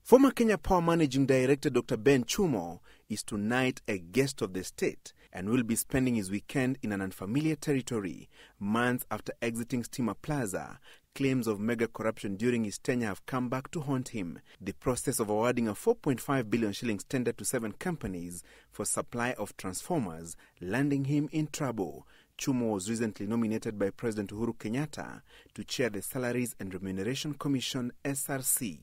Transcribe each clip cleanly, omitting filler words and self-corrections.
Former Kenya Power Managing Director Dr. Ben Chumo is tonight a guest of the state and will be spending his weekend in an unfamiliar territory. Months after exiting Steamer Plaza, claims of mega corruption during his tenure have come back to haunt him. The process of awarding a 4.5 billion shillings tender to 7 companies for supply of transformers landing him in trouble. Chumo was recently nominated by President Uhuru Kenyatta to chair the Salaries and Remuneration Commission (SRC).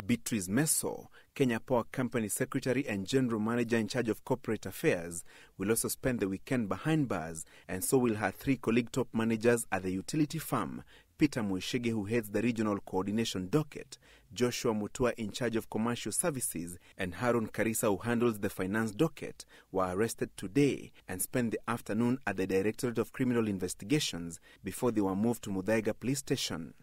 Beatrice Meso, Kenya Power Company Secretary and General Manager in charge of corporate affairs, will also spend the weekend behind bars, and so will her 3 colleague top managers at the utility firm. Peter Mweshege, who heads the regional coordination docket, Joshua Mutua in charge of commercial services, and Harun Karisa, who handles the finance docket, were arrested today and spent the afternoon at the Directorate of Criminal Investigations before they were moved to Muthaiga Police Station.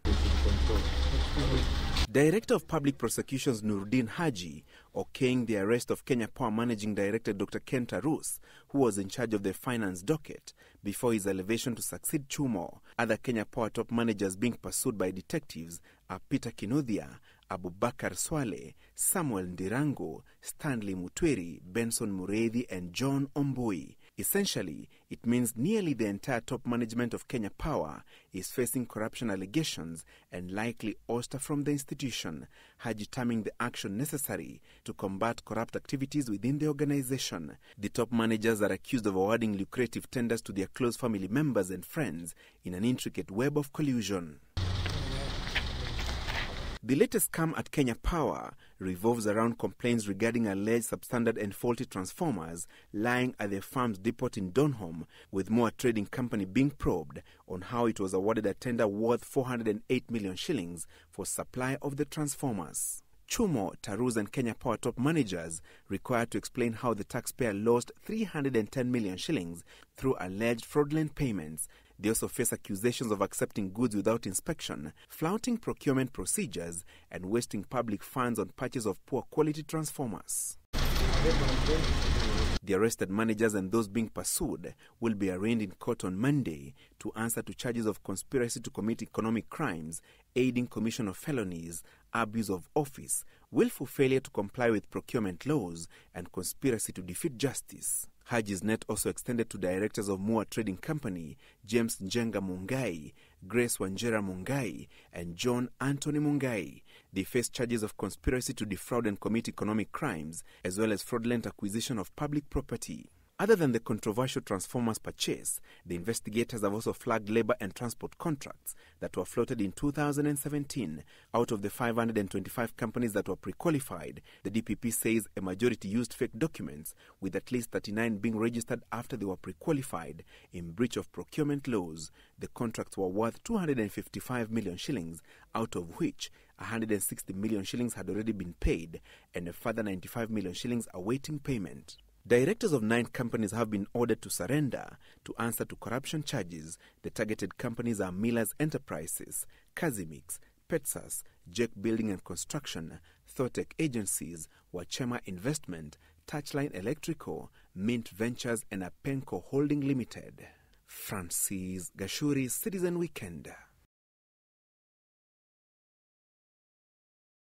Director of Public Prosecutions Noordin Haji okaying the arrest of Kenya Power Managing Director Dr. Tarus, who was in charge of the finance docket before his elevation to succeed Chumo. Other Kenya Power top managers being pursued by detectives are Peter Kinuthia, Abubakar Swale, Samuel Ndirango, Stanley Mutweri, Benson Mureithi and John Ombui. Essentially, it means nearly the entire top management of Kenya Power is facing corruption allegations and likely ouster from the institution, Haji terming the action necessary to combat corrupt activities within the organization. The top managers are accused of awarding lucrative tenders to their close family members and friends in an intricate web of collusion. The latest scam at Kenya Power revolves around complaints regarding alleged substandard and faulty transformers lying at the firm's depot in Donholm, with Moa Trading Company being probed on how it was awarded a tender worth 408 million shillings for supply of the transformers. Chumo, Tarus and Kenya Power top managers required to explain how the taxpayer lost 310 million shillings through alleged fraudulent payments. They also face accusations of accepting goods without inspection, flouting procurement procedures, and wasting public funds on purchase of poor quality transformers. The arrested managers and those being pursued will be arraigned in court on Monday to answer to charges of conspiracy to commit economic crimes, aiding commission of felonies, abuse of office, willful failure to comply with procurement laws, and conspiracy to defeat justice. Haji's net also extended to directors of Moa Trading Company, James Njenga Mungai, Grace Wanjera Mungai, and John Anthony Mungai. They face charges of conspiracy to defraud and commit economic crimes, as well as fraudulent acquisition of public property. Other than the controversial transformers purchase, the investigators have also flagged labor and transport contracts that were floated in 2017. Out of the 525 companies that were pre-qualified, the DPP says a majority used fake documents, with at least 39 being registered after they were pre-qualified in breach of procurement laws. The contracts were worth 255 million shillings, out of which 160 million shillings had already been paid and a further 95 million shillings awaiting payment. Directors of 9 companies have been ordered to surrender to answer to corruption charges. The targeted companies are Miller's Enterprises, Kazimix, Petsas, Jake Building and Construction, Thotech Agencies, Wachema Investment, Touchline Electrical, Mint Ventures and Apenco Holding Limited. Francis Gashuri, Citizen Weekend.